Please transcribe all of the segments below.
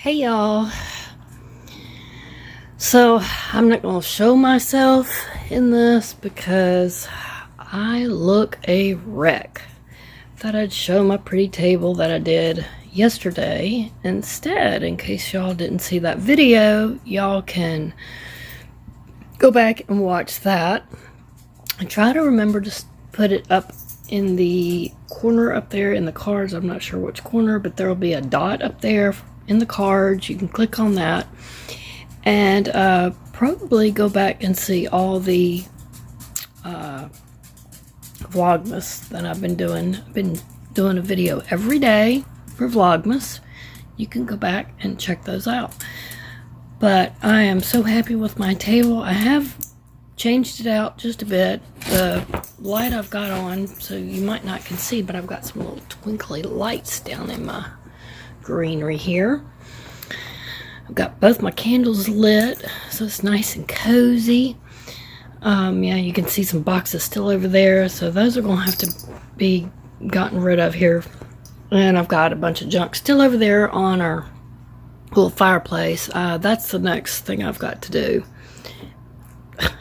Hey y'all. So I'm not going to show myself in this because I look a wreck. Thought I'd show my pretty table that I did yesterday instead. In case y'all didn't see that video, y'all can go back and watch that. I try to remember to put it up in the corner up there in the cards. I'm not sure which corner, but there will be a dot up there in the cards. You can click on that and probably go back and see all the Vlogmas that I've been doing. I've been doing a video every day for Vlogmas. You can go back and check those out. But I am so happy with my table. I have changed it out just a bit. The light I've got on, so you might not can see, but I've got some little twinkly lights down in my greenery here. I've got both my candles lit, so it's nice and cozy. Yeah, you can see some boxes still over there, so those are going to have to be gotten rid of here. And I've got a bunch of junk still over there on our little fireplace. That's the next thing I've got to do.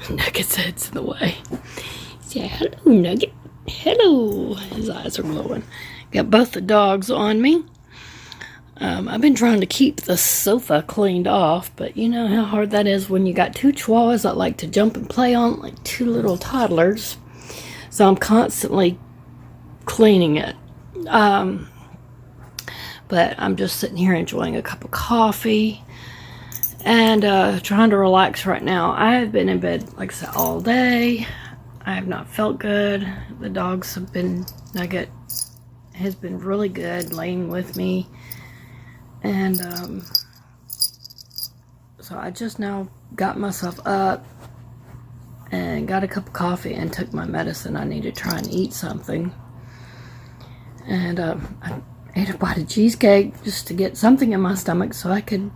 Nugget's head's in the way. Yeah, hello, Nugget. Hello. His eyes are glowing. Got both the dogs on me. I've been trying to keep the sofa cleaned off, but you know how hard that is when you got two Chihuahuas that like to jump and play on like two little toddlers. So I'm constantly cleaning it. But I'm just sitting here enjoying a cup of coffee and trying to relax right now. I have been in bed, like I said, all day. I have not felt good. The dogs have been, Nugget has been really good laying with me. And so I just now got myself up and got a cup of coffee and took my medicine. I need to try and eat something. And I ate a bite of cheesecake just to get something in my stomach so I could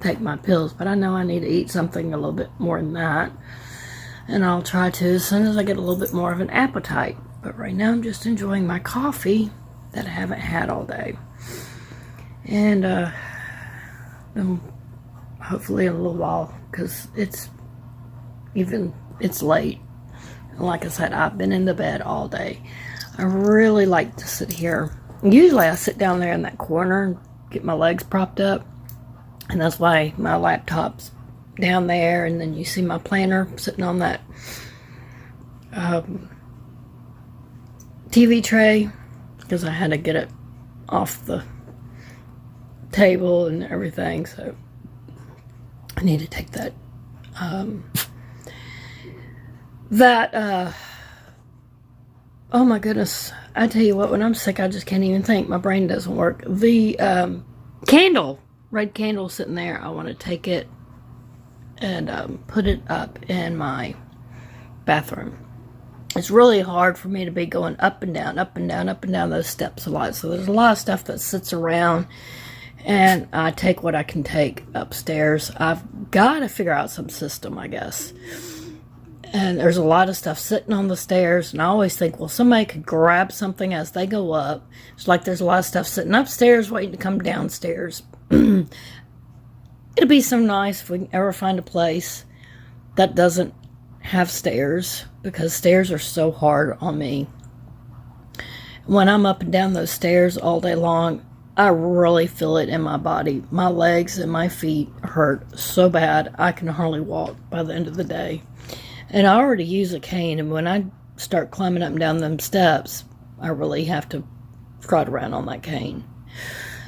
take my pills. But I know I need to eat something a little bit more than that. And I'll try to as soon as I get a little bit more of an appetite. But right now I'm just enjoying my coffee that I haven't had all day. And hopefully in a little while, because it's late. And like I said, I've been in the bed all day. I really like to sit here. Usually I sit down there in that corner and get my legs propped up. And that's why my laptop's down there. And then you see my planner sitting on that TV tray, because I had to get it off the table and everything, so I need to take that oh my goodness, I tell you what, when I'm sick I just can't even think. My brain doesn't work. The red candle sitting there, I want to take it and put it up in my bathroom. It's really hard for me to be going up and down, up and down, up and down those steps a lot, so there's a lot of stuff that sits around. And I take what I can take upstairs. I've got to figure out some system, I guess. And there's a lot of stuff sitting on the stairs. And I always think, well, somebody could grab something as they go up. It's like there's a lot of stuff sitting upstairs waiting to come downstairs. It'd be so nice if we can ever find a place that doesn't have stairs, because stairs are so hard on me. When I'm up and down those stairs all day long, I really feel it in my body. My legs and my feet hurt so bad I can hardly walk by the end of the day. And I already use a cane, and when I start climbing up and down them steps, I really have to trot around on that cane.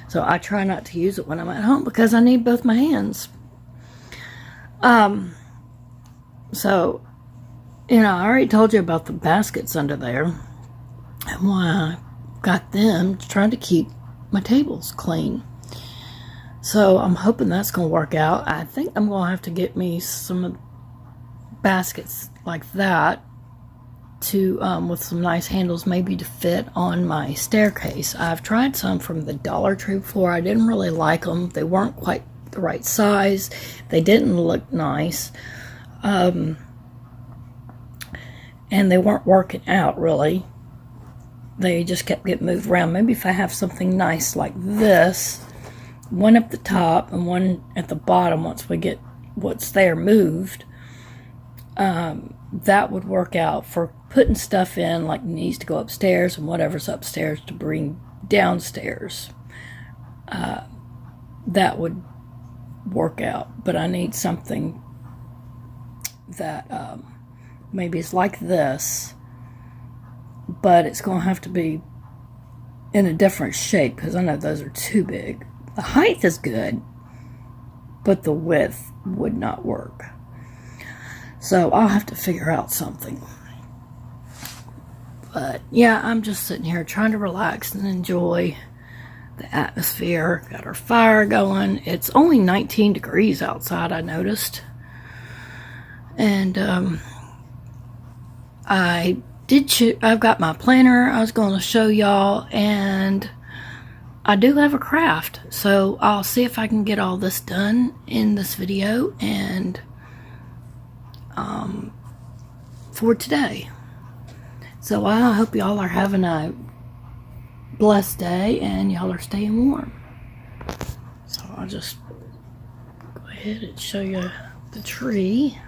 So I try not to use it when I'm at home because I need both my hands. So, you know, I already told you about the baskets under there and why I got them, trying to keep my table's clean. So I'm hoping that's going to work out. I think I'm going to have to get me some baskets like that to with some nice handles, maybe to fit on my staircase. I've tried some from the Dollar Tree before. I didn't really like them. They weren't quite the right size. They didn't look nice. And they weren't working out really. They just kept getting moved around. Maybe if I have something nice like this one up the top and one at the bottom once we get what's there moved. That would work out for putting stuff in, like needs to go upstairs and whatever's upstairs to bring downstairs. That would work out, but I need something that maybe is like this, but it's going to have to be in a different shape because I know those are too big. The height is good, but the width would not work. So I'll have to figure out something. But yeah, I'm just sitting here trying to relax and enjoy the atmosphere. Got our fire going. It's only 19 degrees outside, I noticed. And I've got my planner I was going to show y'all, and I do have a craft, so I'll see if I can get all this done in this video and for today. So I hope y'all are having a blessed day and y'all are staying warm. So I'll just go ahead and show you the tree.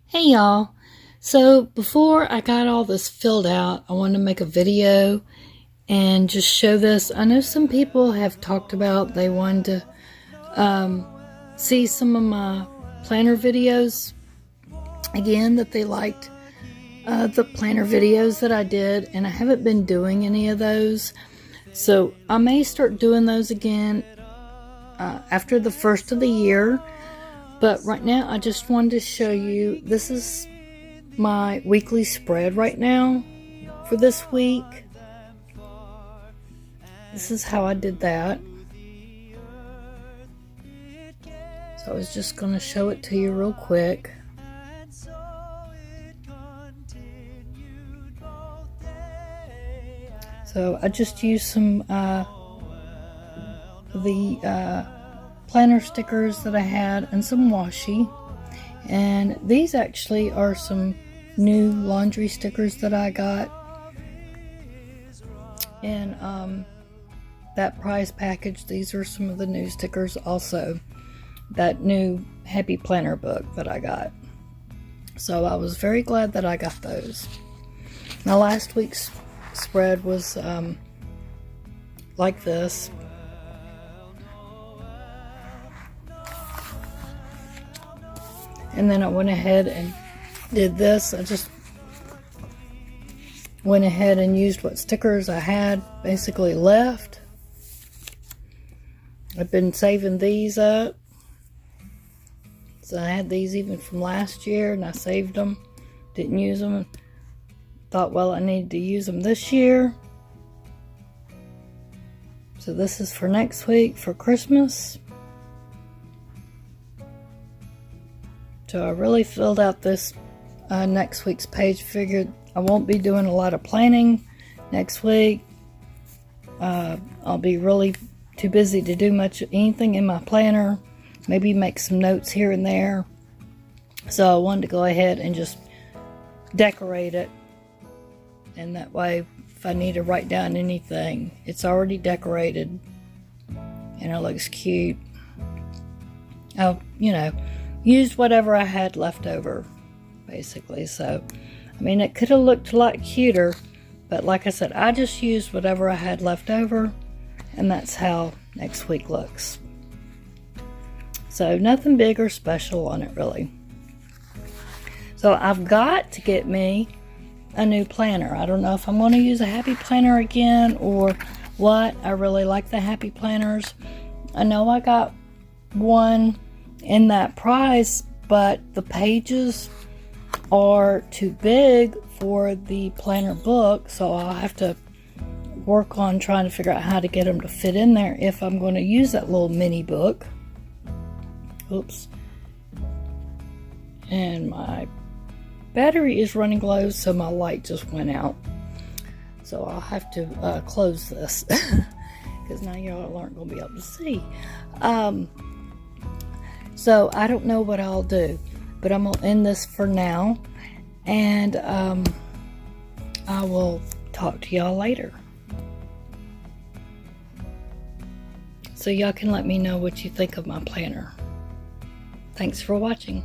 Hey y'all, so before I got all this filled out, I wanted to make a video and just show this. I know some people have talked about they wanted to see some of my planner videos again, that they liked the planner videos that I did, and I haven't been doing any of those, so I may start doing those again after the first of the year. But right now, I just wanted to show you, this is my weekly spread right now for this week. This is how I did that. So I was just going to show it to you real quick. So I just used some planner stickers that I had and some washi, and these actually are some new laundry stickers that I got in that prize package. These are some of the new stickers, also that new Happy Planner book that I got, so I was very glad that I got those. Now last week's spread was like this. And then I went ahead and did this. I just went ahead and used what stickers I had basically left. I've been saving these up. So I had these even from last year, and I saved them. Didn't use them. Thought, well, I needed to use them this year. So this is for next week, for Christmas. So I really filled out this next week's page. Figured I won't be doing a lot of planning next week. I'll be really too busy to do anything in my planner. Maybe make some notes here and there. So I wanted to go ahead and just decorate it. And that way, if I need to write down anything, it's already decorated. And it looks cute. I'll, used whatever I had left over, basically. So, I mean, it could have looked a lot cuter, but like I said, I just used whatever I had left over, and that's how next week looks. So, nothing big or special on it, really. So, I've got to get me a new planner. I don't know if I'm going to use a Happy Planner again or what. I really like the Happy Planners. I know I got one in that prize, but the pages are too big for the planner book, so I'll have to work on trying to figure out how to get them to fit in there if I'm going to use that little mini book. Oops. And my battery is running low, so my light just went out. So I'll have to close this because now y'all aren't going to be able to see. So I don't know what I'll do, but I'm going to end this for now, and I will talk to y'all later. So y'all can let me know what you think of my planner. Thanks for watching.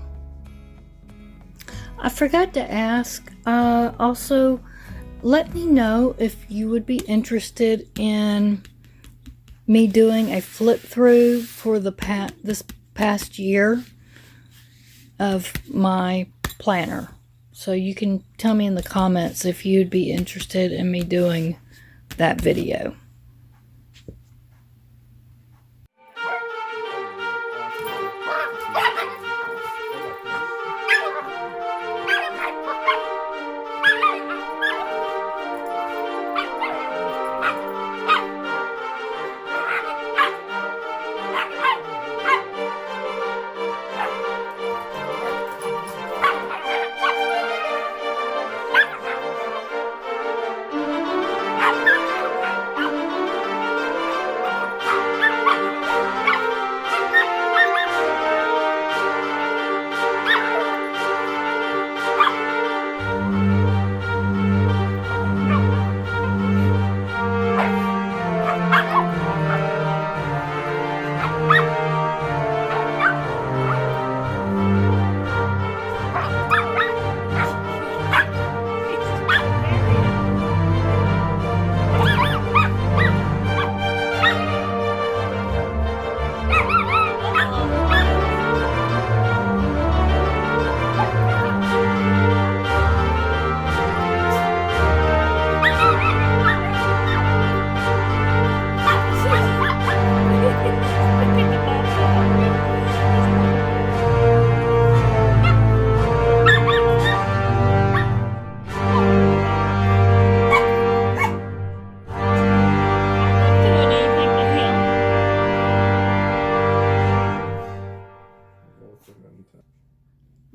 I forgot to ask, also, let me know if you would be interested in me doing a flip through for this past year of my planner. So you can tell me in the comments if you'd be interested in me doing that video.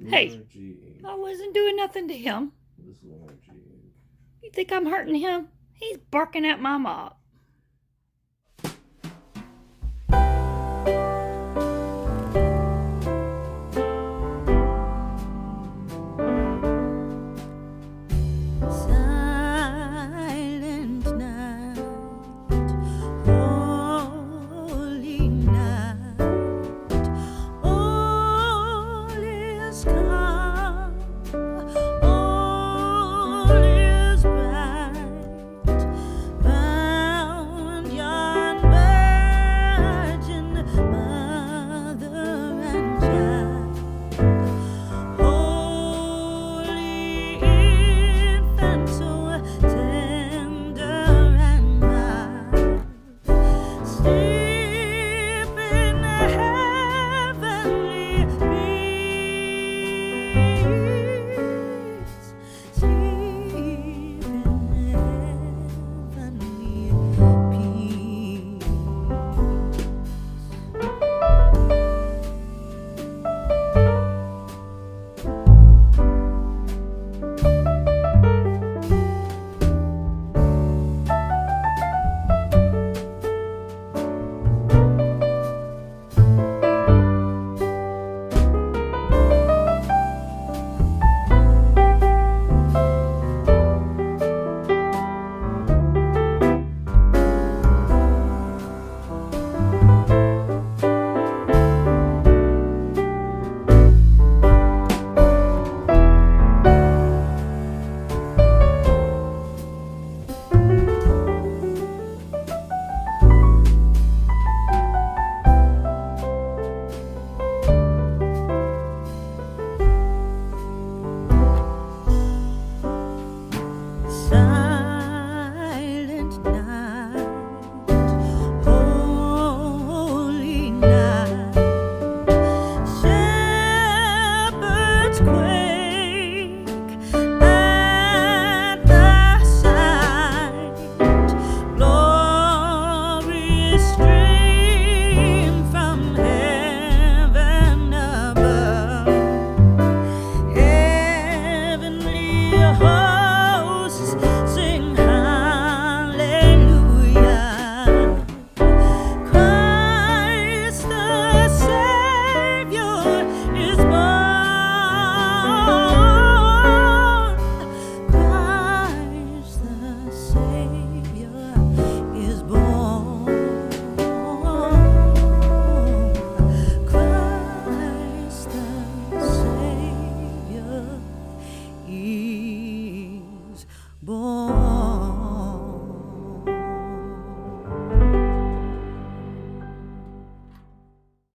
Hey, I wasn't doing nothing to him. You think I'm hurting him? He's barking at my mop. Silent night, holy night.